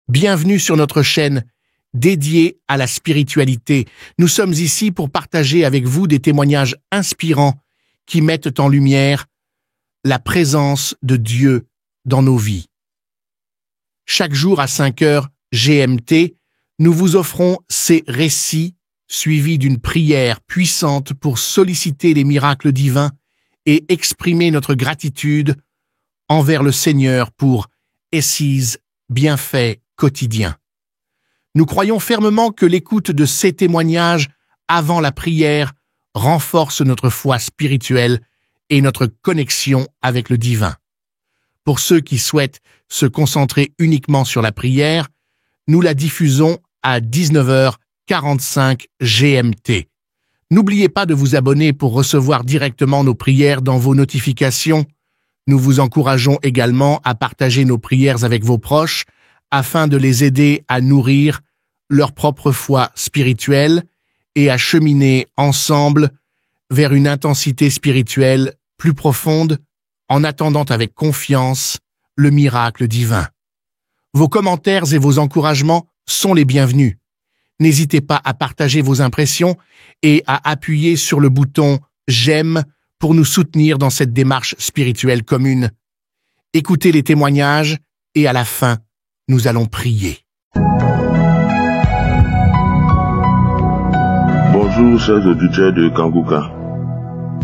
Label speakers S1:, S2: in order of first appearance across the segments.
S1: Bienvenue sur notre chaîne dédiée à la spiritualité. Nous sommes ici pour partager avec vous des témoignages inspirants qui mettent en lumière la présence de Dieu dans nos vies. Chaque jour à 5 heures GMT, nous vous offrons ces récits suivis d'une prière puissante pour solliciter les miracles divins et exprimer notre gratitude envers le Seigneur pour His bienfaits quotidiens. Nous croyons fermement que l'écoute de ces témoignages avant la prière renforce notre foi spirituelle et notre connexion avec le divin. Pour ceux qui souhaitent se concentrer uniquement sur la prière, nous la diffusons à 19h45 GMT. N'oubliez pas de vous abonner pour recevoir directement nos prières dans vos notifications. Nous vous encourageons également à partager nos prières avec vos proches afin de les aider à nourrir leur propre foi spirituelle et à cheminer ensemble vers une intensité spirituelle plus profonde en attendant avec confiance le miracle divin. Vos commentaires et vos encouragements sont les bienvenus. N'hésitez pas à partager vos impressions et à appuyer sur le bouton « J'aime » pour nous soutenir dans cette démarche spirituelle commune. Écoutez les témoignages et à la fin, nous allons prier.
S2: Bonjour chers auditeurs de Kangouka.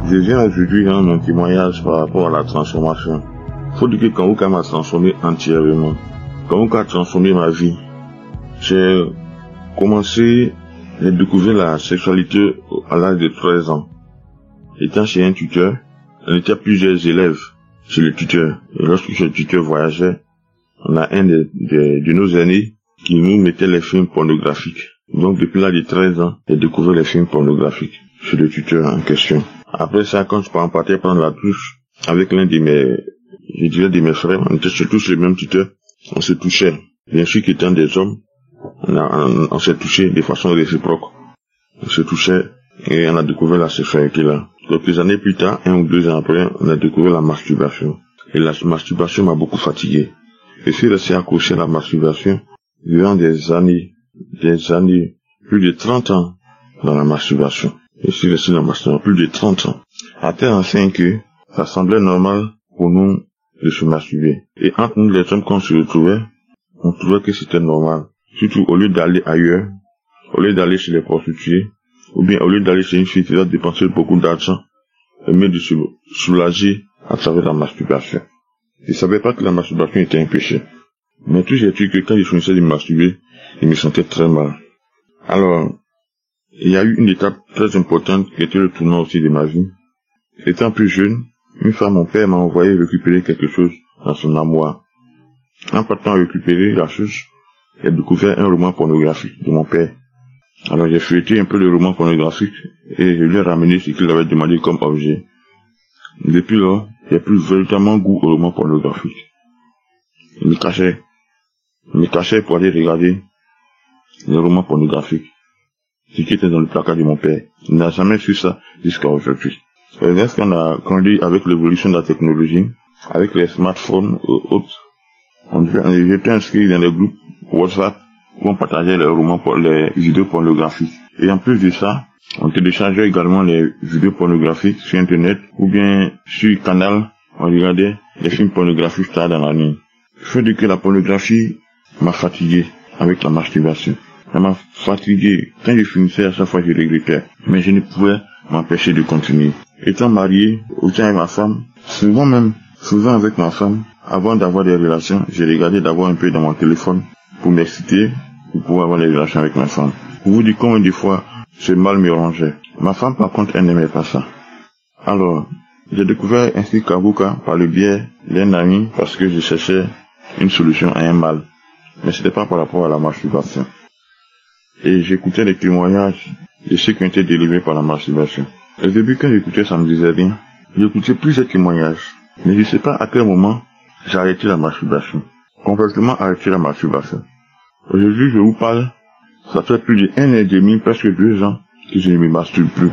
S2: Je viens aujourd'hui rendre mon témoignage par rapport à la transformation. Faut dire que Kangouka m'a transformé entièrement. Kangouka a transformé ma vie. J'ai commencé à découvrir la sexualité à l'âge de 13 ans. Étant chez un tuteur, on était plusieurs élèves chez le tuteur. Et lorsque ce tuteur voyageait, on a un de nos aînés qui nous mettait les films pornographiques. Donc depuis l'âge de 13 ans, j'ai découvert les films pornographiques chez le tuteur en question. Après ça, quand je partais prendre la douche avec l'un de mes frères, on était surtout sur le même tuteur, on se touchait. Bien sûr qu'étant des hommes, on s'est touché de façon réciproque. On se touchait et on a découvert la sexualité là. Quelques années plus tard, 1 ou 2 ans après, on a découvert la masturbation. Et la masturbation m'a beaucoup fatigué. Je suis resté accroché à la masturbation durant des années, plus de 30 ans dans la masturbation. Je suis resté dans la masturbation plus de 30 ans. À tel enseigne que ça semblait normal pour nous de se masturber. Et entre nous les hommes, quand on se retrouvait, on trouvait que c'était normal. Surtout au lieu d'aller ailleurs, au lieu d'aller chez les prostituées, ou bien au lieu d'aller chez une fille qui va dépenser beaucoup d'argent, mais de se soulager à travers la masturbation. Je ne savais pas que la masturbation était un péché. Mais tout j'ai dit que quand je finissais de me masturber, je me sentais très mal. Alors, il y a eu une étape très importante qui était le tournant aussi de ma vie. Étant plus jeune, une fois mon père m'a envoyé récupérer quelque chose dans son armoire. En partant récupérer la chose, j'ai découvert un roman pornographique de mon père. Alors j'ai feuilleté un peu le roman pornographique et je lui ai ramené ce qu'il avait demandé comme objet. Depuis là, j'ai plus véritablement goût au roman pornographique. Je me cachais pour aller regarder les romans pornographiques. Ce qui était dans le placard de mon père. Il n'a jamais su ça jusqu'à aujourd'hui. Lorsqu'on a grandi avec l'évolution de la technologie, avec les smartphones et autres, j'étais inscrit dans les groupes WhatsApp où on partageait les vidéos pornographiques. Et en plus de ça, on téléchargeait également les vidéos pornographiques sur Internet ou bien sur Canal, on regardait les films pornographiques tard dans la nuit. Je veux dire que la pornographie m'a fatigué avec la masturbation. Ça m'a fatigué. Quand je finissais, à chaque fois, je regrettais. Mais je ne pouvais m'empêcher de continuer. Étant marié, autant avec ma femme, souvent avec ma femme, avant d'avoir des relations, j'ai regardé d'avoir un peu dans mon téléphone pour m'exciter, pour pouvoir avoir des relations avec ma femme. Pour vous dire combien de fois ce mal me rongeait. Ma femme, par contre, elle n'aimait pas ça. Alors, j'ai découvert ainsi Kangouka par le biais d'un ami parce que je cherchais une solution à un mal. Mais c'était pas par rapport à la masturbation. Et j'écoutais les témoignages de ceux qui ont été délivrés par la masturbation. Au début, quand j'écoutais, ça me disait rien. J'écoutais plusieurs témoignages. Mais je ne sais pas à quel moment j'ai arrêté la masturbation. Complètement arrêté la masturbation. Aujourd'hui, je vous parle, ça fait plus d'1 an et demi, presque 2 ans, que je ne me masturbe plus.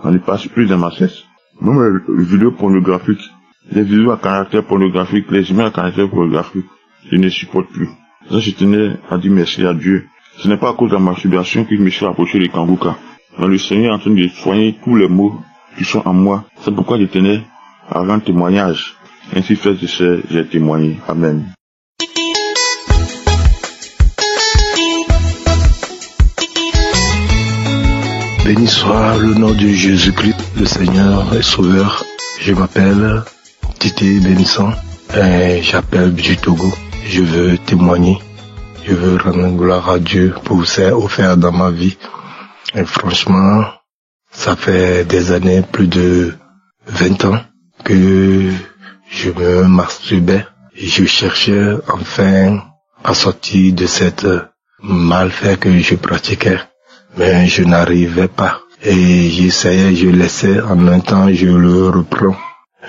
S2: On ne passe plus dans ma cesse. Même les vidéos pornographiques, les vidéos à caractère pornographique, les images à caractère pornographique, je ne supporte plus. Ça, je tenais à dire merci à Dieu. Ce n'est pas à cause de la masturbation que je me suis approché de Kanguka. Mais le Seigneur est en train de soigner tous les maux qui sont en moi. C'est pourquoi je tenais à rendre témoignage. Ainsi fait, j'ai témoigné. Amen.
S3: Béni soit le nom de Jésus-Christ, le Seigneur et Sauveur. Je m'appelle Tité Bénisson et j'appelle du Togo. Je veux témoigner. Je veux rendre gloire à Dieu pour ce offert dans ma vie. Et franchement, ça fait des années, plus de 20 ans, que je me masturbais. Je cherchais enfin à sortir de cette malfait que je pratiquais. Mais je n'arrivais pas. Et j'essayais, je laissais, en même temps je le reprends.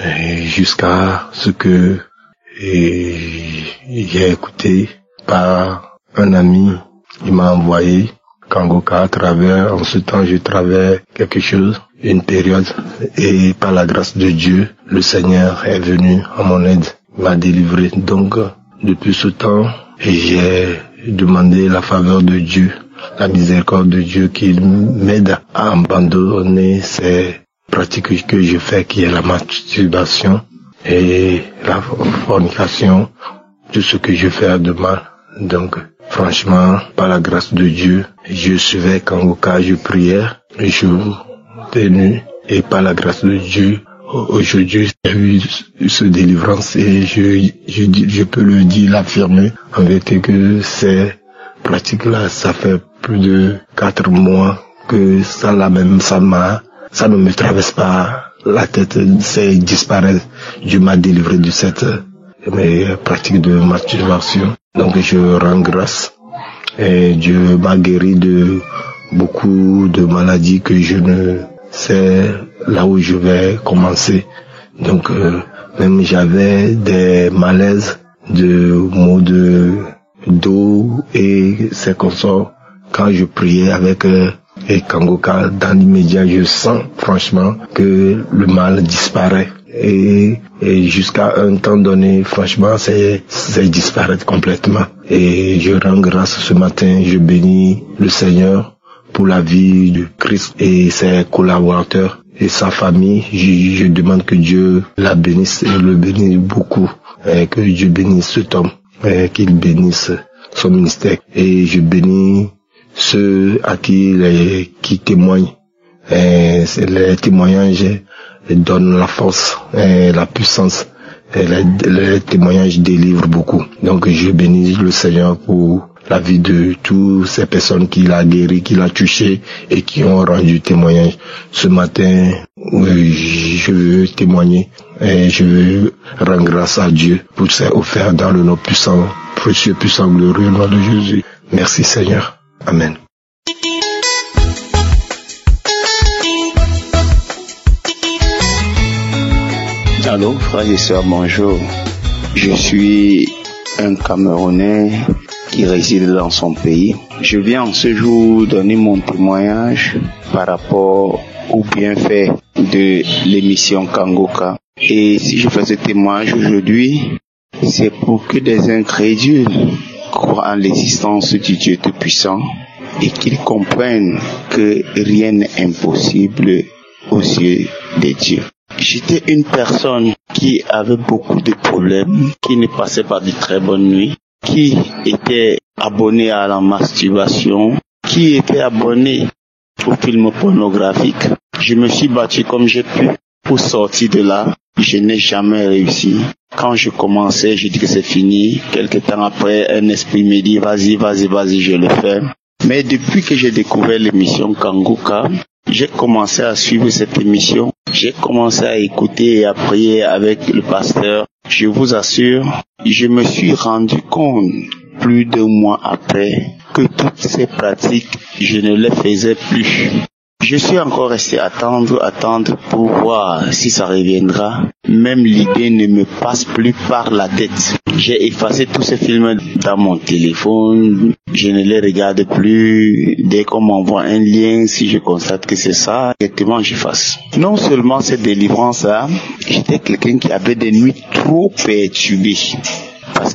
S3: Et jusqu'à ce que j'ai écouté par un ami, il m'a envoyé Kanguka à travers, en ce temps je travaillais quelque chose, une période, et par la grâce de Dieu, le Seigneur est venu à mon aide, m'a délivré. Donc, depuis ce temps, j'ai demandé la faveur de Dieu, la miséricorde de Dieu qui m'aide à abandonner ces pratiques que je fais, qui est la masturbation et la fornication, tout ce que je fais de mal. Donc, franchement, par la grâce de Dieu, je suivais Kanguka, je priais, je tenais, et par la grâce de Dieu, aujourd'hui, j'ai eu ce délivrance et je peux le dire, l'affirmer, en vérité que ces pratiques-là, ça fait plus de 4 mois que ça ne me traverse pas la tête, c'est disparaît. Dieu m'a délivré de cette pratique de masturbation. Donc je rends grâce et Dieu m'a guéri de beaucoup de maladies que je ne sais là où je vais commencer. Donc même j'avais des malaises, de maux d'eau et c'est comme ça. Quand je priais avec Kanguka, dans l'immédiat, je sens franchement que le mal disparaît. Et jusqu'à un temps donné, franchement, c'est disparaître complètement. Et je rends grâce ce matin, je bénis le Seigneur pour la vie de Christ et ses collaborateurs et sa famille. Je demande que Dieu la bénisse et le bénisse beaucoup. Et que Dieu bénisse cet homme, et qu'il bénisse son ministère. Et je bénis ceux à qui témoignent. Et les témoignages donnent la force et la puissance. Et les témoignages délivrent beaucoup. Donc je bénis le Seigneur pour la vie de toutes ces personnes qu'il a guéri, qu'il a touché et qui ont rendu témoignage. Ce matin, je veux témoigner et je veux rendre grâce à Dieu pour ce offert dans le nom puissant, précieux, puissant, glorieux nom de Jésus. Merci Seigneur. Amen.
S4: Allô, frères et sœurs, bonjour. Je suis un Camerounais qui réside dans son pays. Je viens ce jour donner mon témoignage par rapport au bienfait de l'émission Kanguka. Et si je fais ce témoignage aujourd'hui, c'est pour que des incrédules croient en l'existence du Dieu Tout-Puissant et qu'ils comprennent que rien n'est impossible aux yeux de Dieu. J'étais une personne qui avait beaucoup de problèmes, qui ne passait pas de très bonnes nuits, qui était abonné à la masturbation, qui était abonné aux films pornographiques. Je me suis battu comme j'ai pu pour sortir de là. Je n'ai jamais réussi. Quand je commençais, je dis que c'est fini. Quelque temps après, un esprit me dit vas-y, je le fais. Mais depuis que j'ai découvert l'émission Kanguka, j'ai commencé à suivre cette émission. J'ai commencé à écouter et à prier avec le pasteur. Je vous assure, je me suis rendu compte plus de mois après que toutes ces pratiques, je ne les faisais plus. Je suis encore resté attendre pour voir si ça reviendra. Même l'idée ne me passe plus par la tête. J'ai effacé tous ces films dans mon téléphone. Je ne les regarde plus. Dès qu'on m'envoie un lien, si je constate que c'est ça, directement j'efface. Non seulement cette délivrance-là, j'étais quelqu'un qui avait des nuits trop perturbées. parce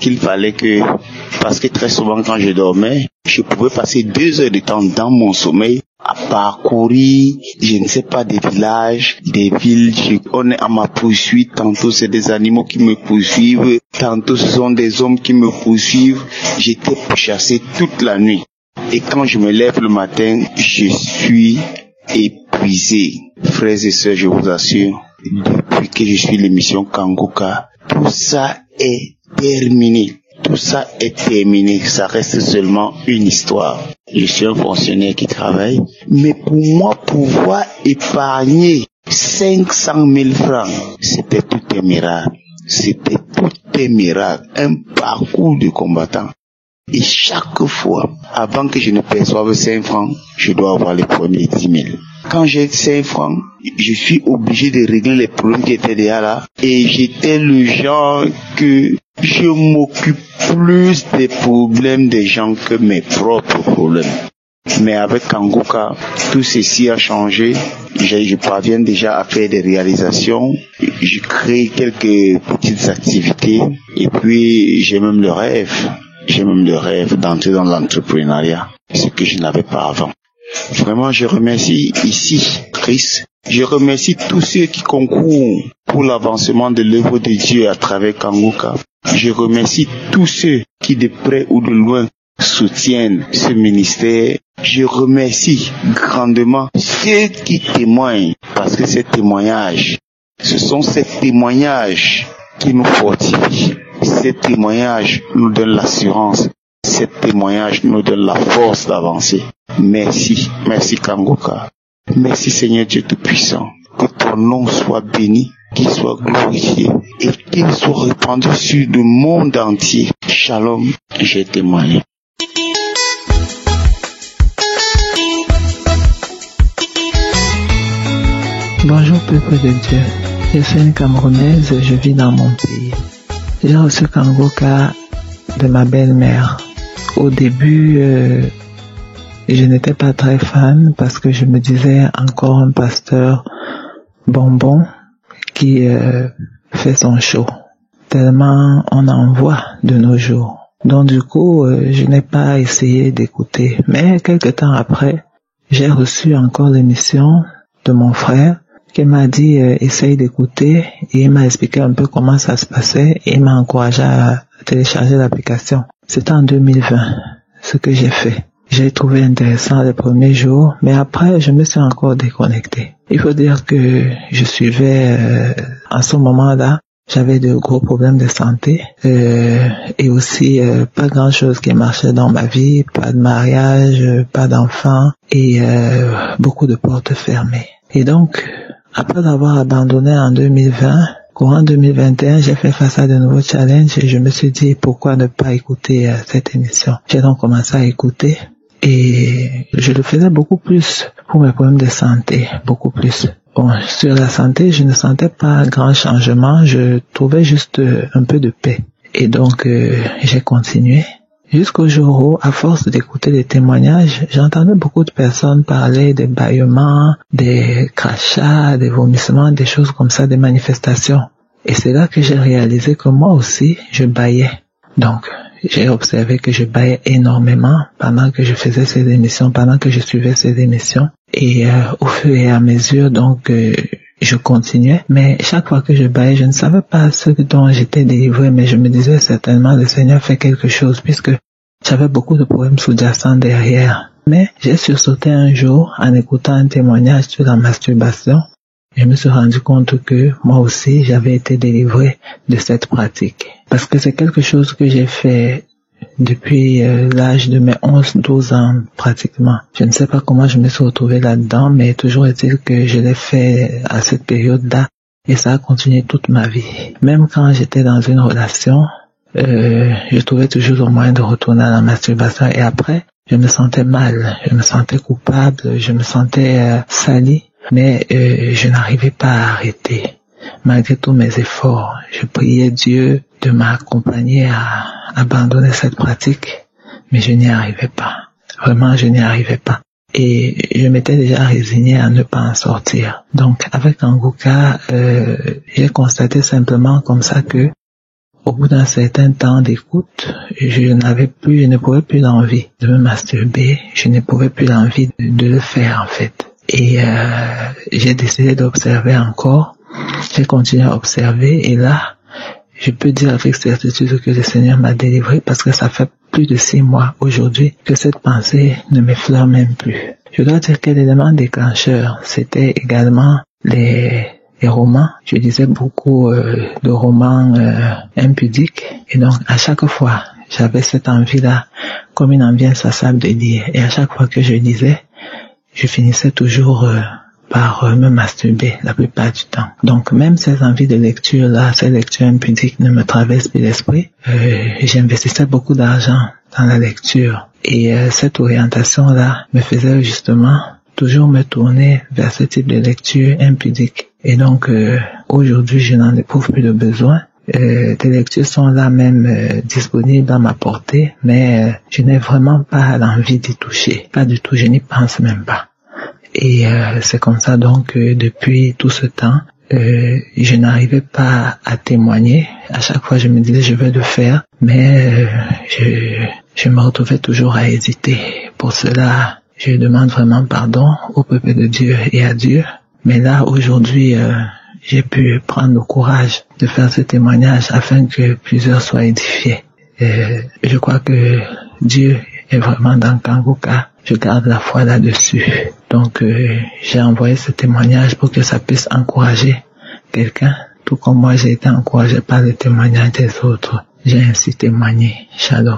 S4: que très souvent quand je dormais, je pouvais passer 2 heures de temps dans mon sommeil à parcourir, je ne sais pas, des villages, des villes. On est à ma poursuite. Tantôt c'est des animaux qui me poursuivent, tantôt ce sont des hommes qui me poursuivent. J'étais pourchassé toute la nuit. Et quand je me lève le matin, je suis épuisé. Frères et sœurs, je vous assure, depuis que je suis l'émission Kangoka, tout ça est terminé. Tout ça est terminé, ça reste seulement une histoire. Je suis un fonctionnaire qui travaille, mais pour moi, pouvoir épargner 500 000 francs, c'était tout un miracle. C'était tout un miracle, un parcours de combattant. Et chaque fois, avant que je ne perçoive 5 francs, je dois avoir les premiers 10 000. Quand j'ai 5 francs, je suis obligé de régler les problèmes qui étaient déjà là. Et j'étais le genre que je m'occupe plus des problèmes des gens que mes propres problèmes. Mais avec Kangoka, tout ceci a changé. Je parviens déjà à faire des réalisations. Je crée quelques petites activités. Et puis, j'ai même le rêve d'entrer dans l'entrepreneuriat, ce que je n'avais pas avant. Vraiment, je remercie ici Chris. Je remercie tous ceux qui concourent pour l'avancement de l'œuvre de Dieu à travers Kangoka. Je remercie tous ceux qui de près ou de loin soutiennent ce ministère. Je remercie grandement ceux qui témoignent, parce que ce sont ces témoignages qui nous fortifient. Ces témoignages nous donnent l'assurance. Ces témoignages nous donnent la force d'avancer. Merci Kangoka. Merci Seigneur Dieu Tout-Puissant. Que ton nom soit béni, qu'il soit glorifié et qu'il soit répandu sur le monde entier. Shalom, j'ai témoigné.
S5: Bonjour peuple de Dieu. Je suis une Camerounaise, je vis dans mon pays. J'ai reçu Kangoka de ma belle-mère. Au début, je n'étais pas très fan parce que je me disais encore un pasteur bonbon qui fait son show. Tellement on en voit de nos jours. Donc du coup, je n'ai pas essayé d'écouter. Mais quelque temps après, j'ai reçu encore l'émission de mon frère qui m'a dit essaye d'écouter et il m'a expliqué un peu comment ça se passait et il m'a encouragé à télécharger l'application. C'était en 2020, ce que j'ai fait. J'ai trouvé intéressant les premiers jours, mais après je me suis encore déconnecté. Il faut dire que je suivais en ce moment-là, j'avais de gros problèmes de santé et aussi pas grand-chose qui marchait dans ma vie, pas de mariage, pas d'enfants et beaucoup de portes fermées. Et donc, après avoir abandonné en 2020, courant 2021, j'ai fait face à de nouveaux challenges et je me suis dit pourquoi ne pas écouter cette émission. J'ai donc commencé à écouter et je le faisais beaucoup plus pour mes problèmes de santé, beaucoup plus. Bon, sur la santé, je ne sentais pas grand changement, je trouvais juste un peu de paix. Et donc, j'ai continué. Jusqu'au jour où, à force d'écouter les témoignages, j'entendais beaucoup de personnes parler des bâillements, des crachats, des vomissements, des choses comme ça, des manifestations. Et c'est là que j'ai réalisé que moi aussi, je bâillais. Donc, j'ai observé que je bâillais énormément pendant que je faisais ces émissions, pendant que je suivais ces émissions. Et au fur et à mesure, donc, je continuais. Mais chaque fois que je bâillais, je ne savais pas ce dont j'étais délivré, mais je me disais certainement le Seigneur fait quelque chose puisque j'avais beaucoup de problèmes sous-jacents derrière. Mais j'ai sursauté un jour en écoutant un témoignage sur la masturbation. Je me suis rendu compte que moi aussi j'avais été délivré de cette pratique. Parce que c'est quelque chose que j'ai fait depuis l'âge de mes 11-12 ans pratiquement. Je ne sais pas comment je me suis retrouvé là-dedans, mais toujours est-il que je l'ai fait à cette période-là et ça a continué toute ma vie. Même quand j'étais dans une relation, je trouvais toujours le moyen de retourner à la masturbation et après, je me sentais mal, je me sentais coupable, je me sentais sali, mais je n'arrivais pas à arrêter. Malgré tous mes efforts, je priais Dieu de m'accompagner à abandonner cette pratique, mais je n'y arrivais pas. Vraiment, je n'y arrivais pas. Et je m'étais déjà résigné à ne pas en sortir. Donc, avec Kangoka, j'ai constaté simplement comme ça que Au bout d'un certain temps d'écoute, je ne pouvais plus l'envie de me masturber, je ne pouvais plus l'envie de le faire en fait. Et j'ai décidé d'observer encore, j'ai continué à observer et là, je peux dire avec certitude que le Seigneur m'a délivré parce que ça fait plus de 6 mois aujourd'hui que cette pensée ne m'effleure même plus. Je dois dire que l'élément déclencheur, c'était également les romans. Je lisais beaucoup de romans impudiques et donc à chaque fois, j'avais cette envie-là, comme une envie insatiable de lire. Et à chaque fois que je lisais, je finissais toujours par me masturber la plupart du temps. Donc même ces envies de lecture-là, ces lectures impudiques ne me traversent plus l'esprit. J'investissais beaucoup d'argent dans la lecture. Et cette orientation-là me faisait justement toujours me tourner vers ce type de lecture impudique. Et donc aujourd'hui, je n'en éprouve plus de besoin. Des lectures sont là même disponibles à ma portée, mais je n'ai vraiment pas l'envie d'y toucher. Pas du tout, je n'y pense même pas. Et c'est comme ça donc depuis tout ce temps, je n'arrivais pas à témoigner. À chaque fois, je me disais je vais le faire, mais je me retrouvais toujours à hésiter. Pour cela, je demande vraiment pardon au peuple de Dieu et à Dieu. Mais là, aujourd'hui, j'ai pu prendre le courage de faire ce témoignage afin que plusieurs soient édifiés. Je crois que Dieu est vraiment dans Kanguka. Je garde la foi là-dessus. Donc, j'ai envoyé ce témoignage pour que ça puisse encourager quelqu'un, tout comme moi j'ai été encouragé par le témoignage des autres. J'ai ainsi témoigné. Shalom.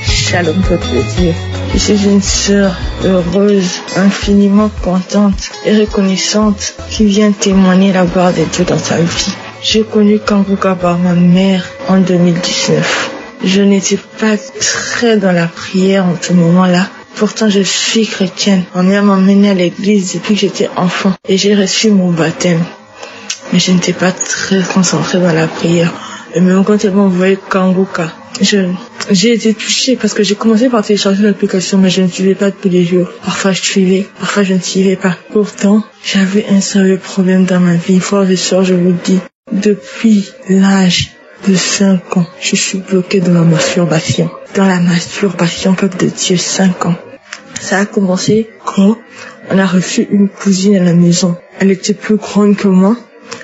S6: Shalom, peuple de Dieu. Je suis une sœur heureuse, infiniment contente et reconnaissante qui vient témoigner la gloire de Dieu dans sa vie. J'ai connu Kanguka par ma mère en 2019. Je n'étais pas très dans la prière en ce moment-là. Pourtant, je suis chrétienne. Ma mère m'a emmenée à l'église depuis que j'étais enfant et j'ai reçu mon baptême. Mais je n'étais pas très concentrée dans la prière. Et même quand elle m'a envoyé Kanguka, j'ai été touchée parce que j'ai commencé par télécharger l'application, mais je ne suivais pas tous les jours. Parfois je suivais, parfois je ne suivais pas. Pourtant, j'avais un sérieux problème dans ma vie. Frères et sœurs, je vous dis, depuis l'âge de 5 ans, je suis bloquée dans la masturbation. Dans la masturbation, peuple de Dieu, 5 ans. Ça a commencé quand on a reçu une cousine à la maison. Elle était plus grande que moi.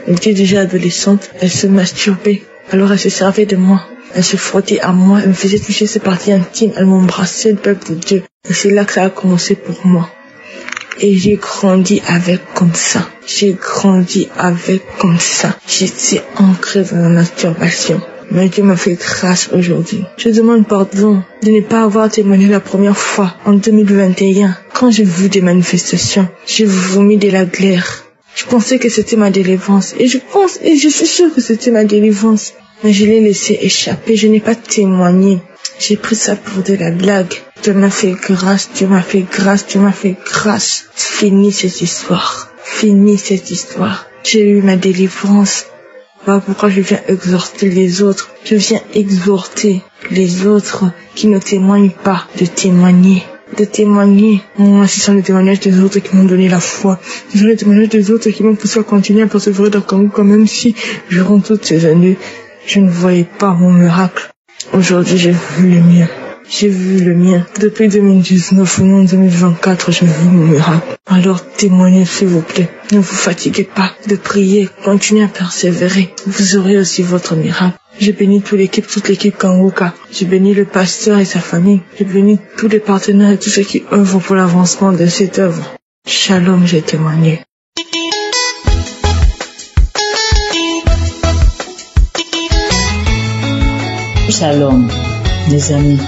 S6: Elle était déjà adolescente. Elle se masturbait. Alors elle se servait de moi. Elle se frottait à moi. Elle me faisait toucher ses parties intimes. Elle m'embrassait, le peuple de Dieu. Et c'est là que ça a commencé pour moi. Et j'ai grandi avec comme ça. J'ai grandi avec comme ça. J'étais ancrée dans la masturbation. Mais Dieu m'a fait grâce aujourd'hui. Je demande pardon de ne pas avoir témoigné la première fois en 2021. Quand j'ai vu des manifestations, j'ai vomi de la glaire. Je pensais que c'était ma délivrance. Et je suis sûre que c'était ma délivrance. Mais je l'ai laissé échapper. Je n'ai pas témoigné. J'ai pris ça pour de la blague. Dieu m'a fait grâce, Dieu m'a fait grâce, Dieu m'a fait grâce. Fini cette histoire. Fini cette histoire. J'ai eu ma délivrance. Voilà pourquoi je viens exhorter les autres. Je viens exhorter les autres qui ne témoignent pas de témoigner. De témoigner. Moi, ce sont les témoignages des autres qui m'ont donné la foi. Ce sont les témoignages des autres qui m'ont poussé à continuer à persévérer dans Kanguka, même si, durant toutes ces années, je ne voyais pas mon miracle. Aujourd'hui, j'ai vu le mien. J'ai vu le mien. Depuis 2019 ou en 2024, j'ai vu mon miracle. Alors témoignez s'il vous plaît. Ne vous fatiguez pas de prier. Continuez à persévérer. Vous aurez aussi votre miracle. J'ai béni toute l'équipe Kanguka. J'ai béni le pasteur et sa famille. J'ai béni tous les partenaires et tous ceux qui œuvrent pour l'avancement de cette œuvre. Shalom, j'ai témoigné.
S7: Shalom, mes amis,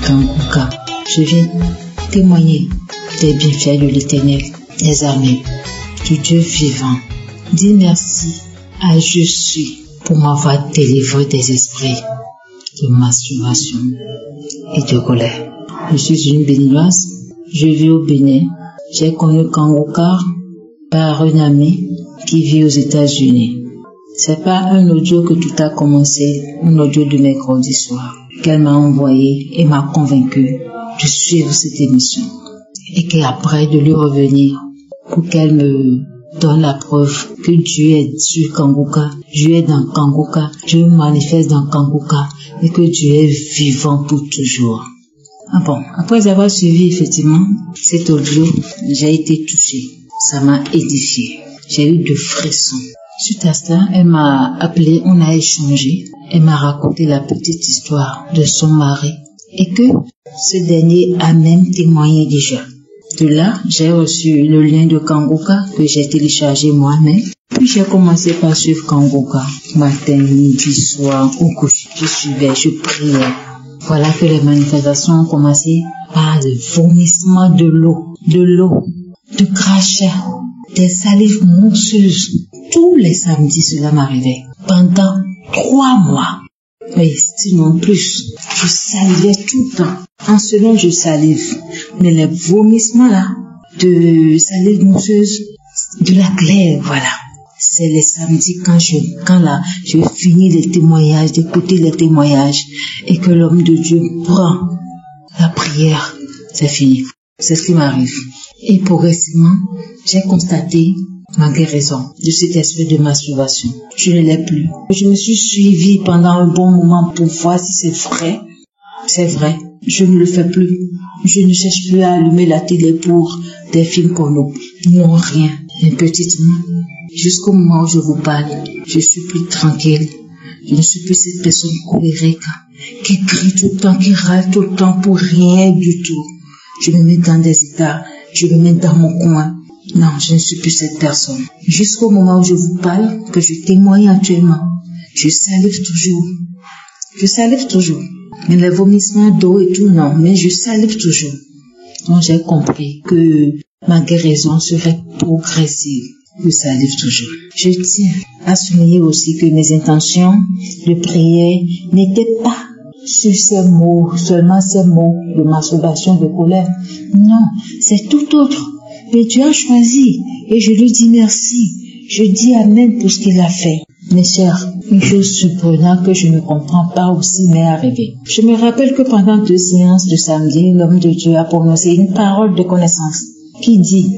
S7: Kanguka, je viens témoigner des bienfaits de l'Éternel, des armées, du Dieu vivant. Dis merci à Jésus pour m'avoir délivré des esprits de masturbation et de colère. Je suis une béninoise, je vis au Bénin. J'ai connu Kanguka par un ami qui vit aux États-Unis. C'est par un audio que tout a commencé, un audio de mercredi soir, qu'elle m'a envoyé et m'a convaincu de suivre cette émission. Et qu'après de lui revenir, pour qu'elle me donne la preuve que Dieu est sur Kangoka, Dieu est dans Kangoka, Dieu manifeste dans Kangoka et que Dieu est vivant pour toujours. Ah bon, après avoir suivi effectivement cet audio, j'ai été touchée. Ça m'a édifiée. J'ai eu de frissons. Suite à cela, elle m'a appelé, on a échangé. Elle m'a raconté la petite histoire de son mari et que ce dernier a même témoigné déjà. De là, j'ai reçu le lien de Kangoka que j'ai téléchargé moi-même. Puis j'ai commencé par suivre Kangoka. Matin, midi, soir, au coucher, je suivais, je priais. Voilà que les manifestations ont commencé par le vomissement de l'eau, de crachats, des salives monstrueuses. Tous les samedis, cela m'arrivait. Pendant 3 mois. Mais sinon plus. Je salivais tout le temps. En ce moment, je salive. Mais les vomissements là, de salive monstrueuse, de la glaire, voilà. C'est les samedis quand je finis les témoignages, d'écouter les témoignages et que l'homme de Dieu prend la prière, c'est fini. C'est ce qui m'arrive. Et progressivement, j'ai constaté ma guérison de cet esprit de masturbation. Je ne l'ai plus. Je me suis suivie pendant un bon moment pour voir si c'est vrai. C'est vrai. Je ne le fais plus. Je ne cherche plus à allumer la télé pour des films porno. Non, rien. Et petitement, jusqu'au moment où je vous parle, je suis plus tranquille. Je ne suis plus cette personne colérique qui crie tout le temps, qui râle tout le temps pour rien du tout. Je me mets dans des états, je me mets dans mon coin. Non, je ne suis plus cette personne. Jusqu'au moment où je vous parle, que je témoigne actuellement, je salive toujours. Je salive toujours. Mais les vomissements d'eau et tout, non, mais je salive toujours. Donc j'ai compris que ma guérison serait progressive. Je salive toujours. Je tiens à souligner aussi que mes intentions de prière n'étaient pas sur ces mots, seulement ces mots de masturbation, de colère. Non, c'est tout autre. Mais Dieu a choisi et je lui dis merci. Je dis amen pour ce qu'il a fait. Mes chers, une chose surprenante que je ne comprends pas aussi m'est arrivée. Je me rappelle que pendant 2 séances de samedi, l'homme de Dieu a prononcé une parole de connaissance qui dit: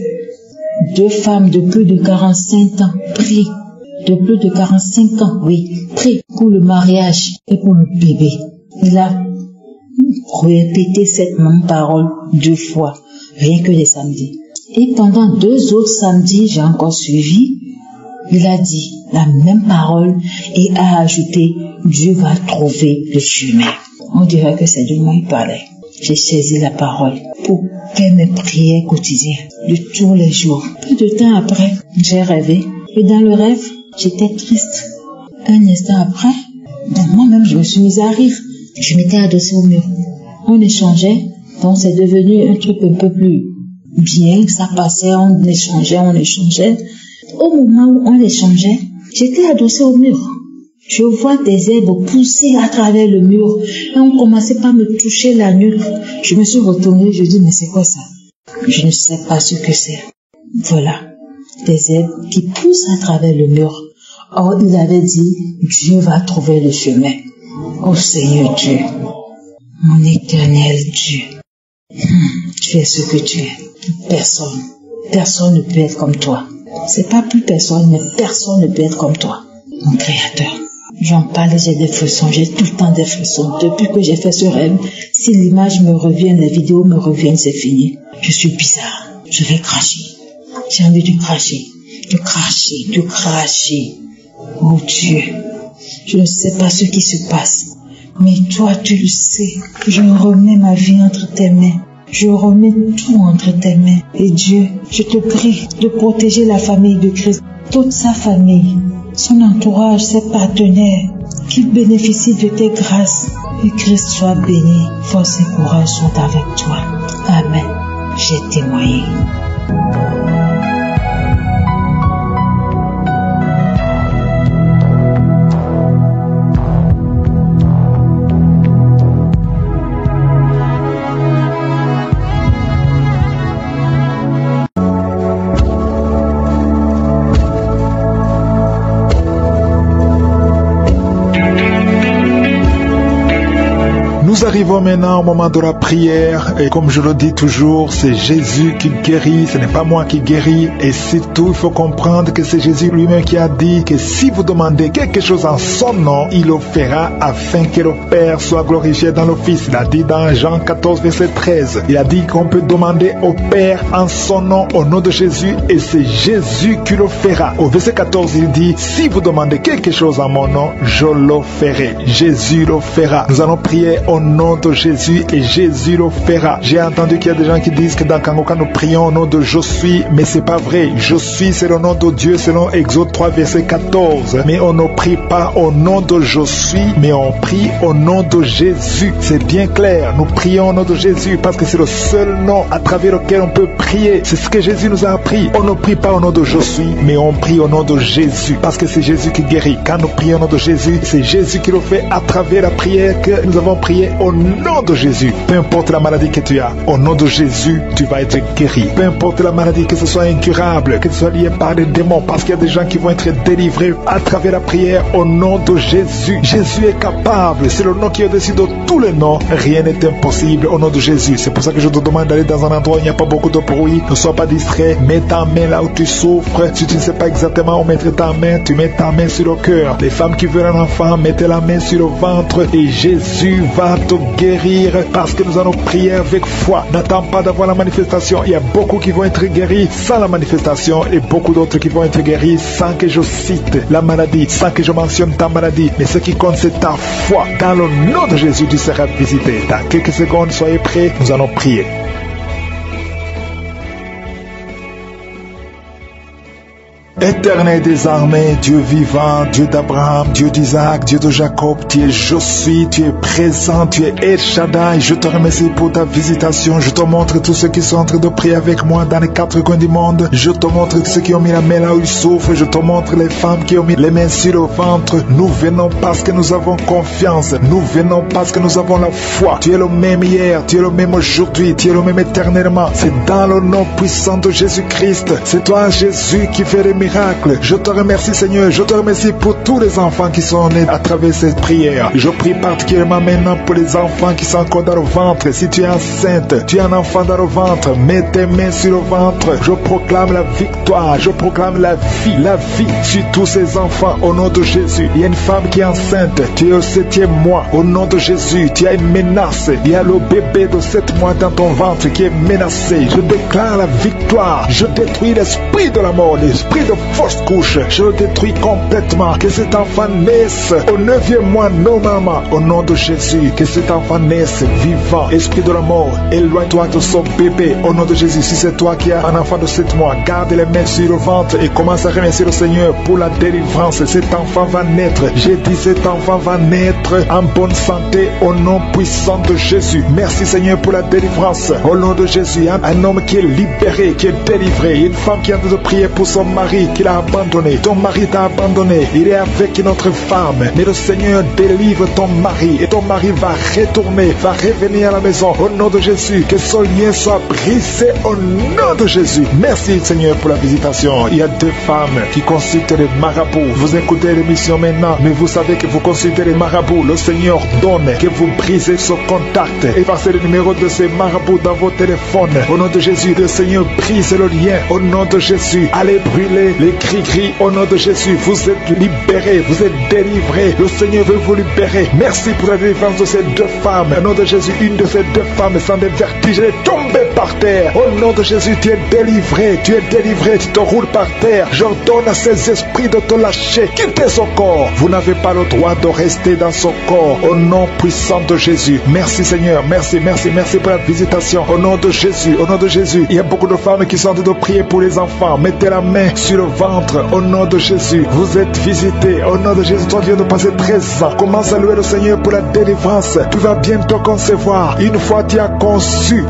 S7: 2 femmes de plus de 45 ans prient, de plus de 45 ans, oui, prient pour le mariage et pour le bébé. Il a répété cette même parole 2 fois, rien que les samedis. Et pendant 2 autres samedis, j'ai encore suivi, il a dit la même parole et a ajouté: Dieu va trouver le chemin. On dirait que c'est de moi il parlait. J'ai saisi la parole pour faire mes prières quotidiennes de tous les jours. Peu de temps après, j'ai rêvé et dans le rêve, j'étais triste. Un instant après, moi-même je me suis mise à rire. Je m'étais adossée au mur. On échangeait, donc c'est devenu un truc un peu plus bien, ça passait, on échangeait. Au moment où on échangeait, j'étais adossée au mur. Je vois des herbes pousser à travers le mur et on commençait par me toucher la nuque. Je me suis retournée, je dis: mais c'est quoi ça? Je ne sais pas ce que c'est. Voilà, des herbes qui poussent à travers le mur. Or, il avait dit: Dieu va trouver le chemin. Oh Seigneur Dieu, mon éternel Dieu, tu es ce que tu es. Personne ne peut être comme toi. C'est pas plus personne, mais personne ne peut être comme toi, mon Créateur. J'en parle, j'ai des frissons, j'ai tout le temps des frissons. Depuis que j'ai fait ce rêve, si l'image me revient, les vidéos me reviennent, c'est fini. Je suis bizarre, je vais cracher. J'ai envie de cracher. Oh Dieu, je ne sais pas ce qui se passe, mais toi tu le sais. Je remets ma vie entre tes mains. Je remets tout entre tes mains. Et Dieu, je te prie de protéger la famille de Christ, toute sa famille, son entourage, ses partenaires, qu'ils bénéficient de tes grâces. Et Christ soit béni, force et courage sont avec toi. Amen. J'ai témoigné.
S8: Nous arrivons maintenant au moment de la prière et comme je le dis toujours, c'est Jésus qui guérit, ce n'est pas moi qui guéris. Et surtout, il faut comprendre que c'est Jésus lui-même qui a dit que si vous demandez quelque chose en son nom, il le fera afin que le Père soit glorifié dans le Fils. Il a dit dans Jean 14, verset 13, il a dit qu'on peut demander au Père en son nom, au nom de Jésus, et c'est Jésus qui le fera. Au verset 14, il dit, si vous demandez quelque chose en mon nom, je le ferai. Jésus le fera. Nous allons prier au nom de Jésus et Jésus le fera. J'ai entendu qu'il y a des gens qui disent que dans Kangoka nous prions au nom de je suis, mais c'est pas vrai. Je suis, c'est le nom de Dieu selon Exode 3 verset 14. Mais on ne prie pas au nom de je suis, mais on prie au nom de Jésus. C'est bien clair. Nous prions au nom de Jésus parce que c'est le seul nom à travers lequel on peut prier. C'est ce que Jésus nous a appris. On ne prie pas au nom de je suis, mais on prie au nom de Jésus parce que c'est Jésus qui guérit. Quand nous prions au nom de Jésus, c'est Jésus qui le fait à travers la prière que nous avons prié au nom de Jésus. Peu importe la maladie que tu as, au nom de Jésus, tu vas être guéri. Peu importe la maladie, que ce soit incurable, que ce soit lié par des démons, parce qu'il y a des gens qui vont être délivrés à travers la prière au nom de Jésus. Jésus est capable. C'est le nom qui est au-dessus de tous les noms. Rien n'est impossible au nom de Jésus. C'est pour ça que je te demande d'aller dans un endroit où il n'y a pas beaucoup de bruit. Ne sois pas distrait. Mets ta main là où tu souffres. Si tu ne sais pas exactement où mettre ta main, tu mets ta main sur le cœur. Les femmes qui veulent un enfant, mettez la main sur le ventre et Jésus va te guérir parce que nous allons prier avec foi. N'attends pas d'avoir la manifestation. Il y a beaucoup qui vont être guéris sans la manifestation et beaucoup d'autres qui vont être guéris sans que je cite la maladie, sans que je mentionne ta maladie. Mais ce qui compte, c'est ta foi. Dans le nom de Jésus, tu seras visité. Dans quelques secondes, soyez prêts. Nous allons prier. Éternel des armées, Dieu vivant, Dieu d'Abraham, Dieu d'Isaac, Dieu de Jacob, tu es je suis, tu es présent, tu es El Shaddai. Je te remercie pour ta visitation. Je te montre tous ceux qui sont en train de prier avec moi dans les quatre coins du monde. Je te montre ceux qui ont mis la main là où ils souffrent. Je te montre les femmes qui ont mis les mains sur le ventre. Nous venons parce que nous avons confiance. Nous venons parce que nous avons la foi. Tu es le même hier, tu es le même aujourd'hui, tu es le même éternellement. C'est dans le nom puissant de Jésus-Christ. C'est toi, Jésus, qui fait les miracles. Je te remercie, Seigneur. Je te remercie pour tous les enfants qui sont nés à travers cette prière. Je prie particulièrement maintenant pour les enfants qui sont encore dans le ventre. Si tu es enceinte, tu as un enfant dans le ventre, mets tes mains sur le ventre. Je proclame la victoire. Je proclame la vie sur tous ces enfants au nom de Jésus. Il y a une femme qui est enceinte. Tu es au 7e mois. Au nom de Jésus, tu as une menace. Il y a le bébé de 7 mois dans ton ventre qui est menacé. Je déclare la victoire. Je détruis l'esprit de la mort, l'esprit de fausse couche. Je le détruis complètement. Que cet enfant naisse au 9e mois normalement. Au nom de Jésus, que cet enfant naisse vivant. Esprit de la mort, éloigne-toi de son bébé. Au nom de Jésus, si c'est toi qui as un enfant de 7 mois, garde les mains sur le ventre et commence à remercier le Seigneur pour la délivrance. Cet enfant va naître. J'ai dit cet enfant va naître en bonne santé au nom puissant de Jésus. Merci Seigneur pour la délivrance. Au nom de Jésus, un homme qui est libéré, qui est délivré. Une femme qui a de prier pour son mari qu'il a abandonné. Ton mari t'a abandonné. Il est avec une autre femme. Mais le Seigneur délivre ton mari et ton mari va retourner, va revenir à la maison. Au nom de Jésus, que son lien soit brisé au nom de Jésus. Merci Seigneur pour la visitation. Il y a 2 femmes qui consultent les marabouts. Vous écoutez l'émission maintenant, mais vous savez que vous consultez les marabouts. Le Seigneur donne que vous brisez ce contact. Et passez le numéro de ces marabouts dans vos téléphones. Au nom de Jésus, le Seigneur brise le lien. Au nom de Jésus, allez brûler les cris-cris. Au nom de Jésus, vous êtes libérés, vous êtes délivrés. Le Seigneur veut vous libérer. Merci pour la délivrance de ces 2 femmes. Au nom de Jésus, une de ces 2 femmes sans des vertiges est tombée par terre. Au nom de Jésus, tu es délivré, tu es délivré, tu te roules par terre. J'ordonne à ces esprits de te lâcher. Quittez son corps. Vous n'avez pas le droit de rester dans son corps. Au nom puissant de Jésus. Merci Seigneur, merci pour la visitation. Au nom de Jésus, au nom de Jésus. Il y a beaucoup de femmes qui sont en train de prier pour les enfants. Mettez la main sur le ventre. Au nom de Jésus, vous êtes visités. Au nom de Jésus, toi viens de passer 13 ans. Commence à louer le Seigneur pour la délivrance. Tu vas bientôt concevoir. Une fois tu as conçu,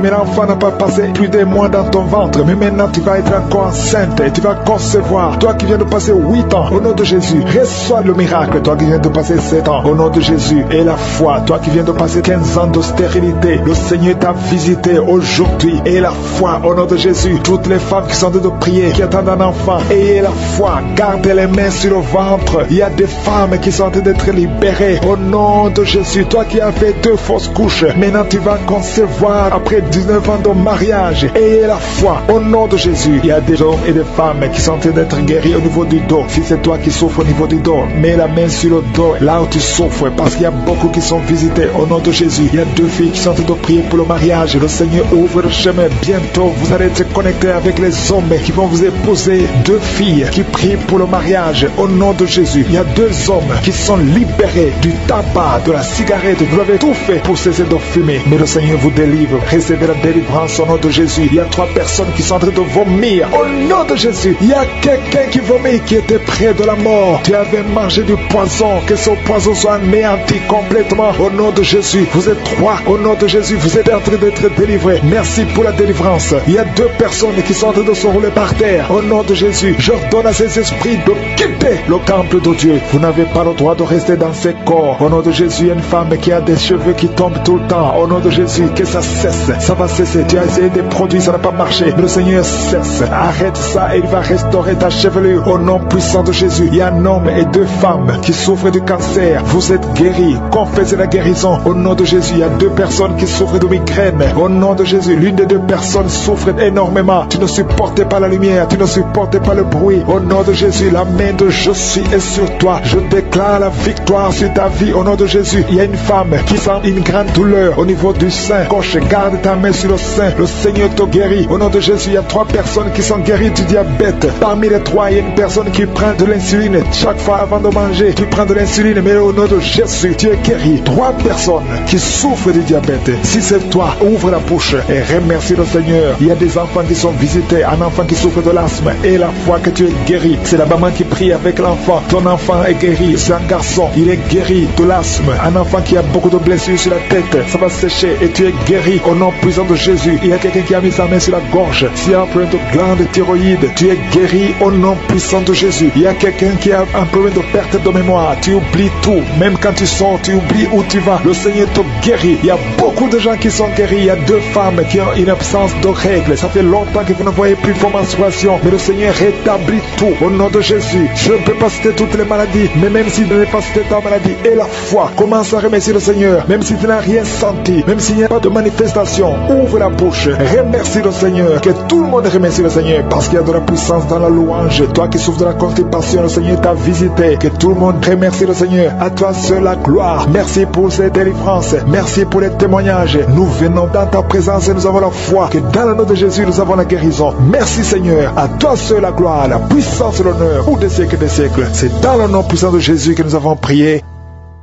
S8: mais l'enfant n'a pas passé plus d'un mois dans ton ventre. Mais maintenant tu vas être encore enceinte et tu vas concevoir. Toi qui viens de passer 8 ans, au nom de Jésus, reçois le miracle. Toi qui viens de passer 7 ans, au nom de Jésus, et la foi. Toi qui viens de passer 15 ans de stérilité, le Seigneur t'a visité aujourd'hui. Et la foi, au nom de Jésus, toutes les femmes qui sont en train de prier, qui attendent un enfant. Ayez la foi, gardez les mains sur le ventre. Il y a des femmes qui sont en train d'être libérées. Au nom de Jésus, toi qui as fait 2 fausses couches, maintenant tu vas concevoir après 19 ans de mariage. Ayez la foi. Au nom de Jésus, il y a des hommes et des femmes qui sont en train d'être guéris au niveau du dos. Si c'est toi qui souffres au niveau du dos, mets la main sur le dos, là où tu souffres, parce qu'il y a beaucoup qui sont visités. Au nom de Jésus, il y a 2 filles qui sont en train de prier pour le mariage. Le Seigneur ouvre le chemin. Bientôt, vous allez être connectés avec les hommes qui vont vous épouser. 2 filles qui prient pour le mariage. Au nom de Jésus, il y a 2 hommes qui sont libérés du tabac, de la cigarette. Vous avez tout fait pour cesser de fumer, mais le Seigneur vous délivre. Recevez la délivrance au nom de Jésus. Il y a 3 personnes qui sont en train de vomir. Au nom de Jésus, il y a quelqu'un qui vomit, qui était près de la mort. Tu avais mangé du poison, que ce poison soit anéanti complètement. Au nom de Jésus, vous êtes 3. Au nom de Jésus, vous êtes en train d'être délivrés. Merci pour la délivrance. Il y a 2 personnes qui sont en train de se rouler par terre. Au nom de Jésus, j'ordonne à ces esprits de quitter le temple de Dieu. Vous n'avez pas le droit de rester dans ces corps. Au nom de Jésus, il y a une femme qui a des cheveux qui tombent tout le temps. Au nom de Jésus, que ça cesse. Ça va cesser. Tu as essayé des produits, ça n'a pas marché. Mais le Seigneur cesse. Arrête ça et il va restaurer ta chevelure. Au nom puissant de Jésus, il y a un homme et 2 femmes qui souffrent du cancer. Vous êtes guéris. Confessez la guérison. Au nom de Jésus, il y a 2 personnes qui souffrent de migraine. Au nom de Jésus, l'une des 2 personnes souffre énormément. Tu ne supportais pas la lumière. Tu ne supportais pas le bruit. Au nom de Jésus, la main de je suis est sur toi. Je déclare la victoire sur ta vie. Au nom de Jésus, il y a une femme qui sent une grande douleur au niveau du sein gauche. Garde ta main sur le sein. Le Seigneur te guérit. Au nom de Jésus, il y a 3 personnes qui sont guéries du diabète. Parmi les 3, il y a une personne qui prend de l'insuline. Chaque fois avant de manger, tu prends de l'insuline. Mais au nom de Jésus, tu es guéri. 3 personnes qui souffrent du diabète. Si c'est toi, ouvre la bouche et remercie le Seigneur. Il y a des enfants qui sont visités. Un enfant qui souffre de l'asthme. Et la foi que tu es guéri. C'est la maman qui prie avec l'enfant. Ton enfant est guéri. C'est un garçon. Il est guéri de l'asthme. Un enfant qui a beaucoup de blessures sur la tête. Ça va sécher et tu es guéri au nom puissant de Jésus. Il y a quelqu'un qui a mis sa main sur la gorge. S'il y a un problème de glande thyroïde, tu es guéri au nom puissant de Jésus. Il y a quelqu'un qui a un problème de perte de mémoire. Tu oublies tout. Même quand tu sors, tu oublies où tu vas. Le Seigneur te guérit. Il y a beaucoup de gens qui sont guéris. Il y a 2 femmes qui ont une absence de règles. Ça fait longtemps que vous ne voyez plus vos menstruations. Mais le Seigneur rétablit tout au nom de Jésus. Je ne peux pas citer toutes les maladies, mais même si je n'ai pas cité ta maladie, et la foi, commence à remercier le Seigneur. Même si tu n'as rien senti, même s'il n'y a pas de manifestation, ouvre la bouche, remercie le Seigneur. Que tout le monde remercie le Seigneur, parce qu'il y a de la puissance dans la louange. Toi qui souffres de la constipation, le Seigneur t'a visité. Que tout le monde remercie le Seigneur. À toi seul la gloire. Merci pour cette délivrance. Merci pour les témoignages. Nous venons dans ta présence et nous avons la foi que dans le nom de Jésus, nous avons la guérison. Merci Seigneur. À toi seul la gloire, la puissance et l'honneur pour des siècles et des siècles. C'est dans le nom puissant de Jésus que nous avons prié.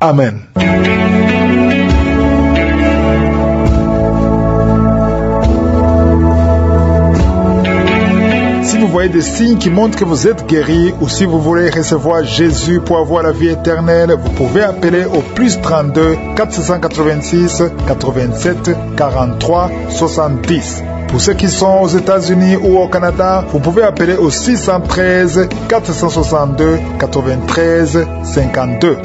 S8: Amen. Si vous voyez des signes qui montrent que vous êtes guéri, ou si vous voulez recevoir Jésus pour avoir la vie éternelle, vous pouvez appeler au plus 32 486 87 43 70. Pour ceux qui sont aux États-Unis ou au Canada, vous pouvez appeler au 613 462 93 52.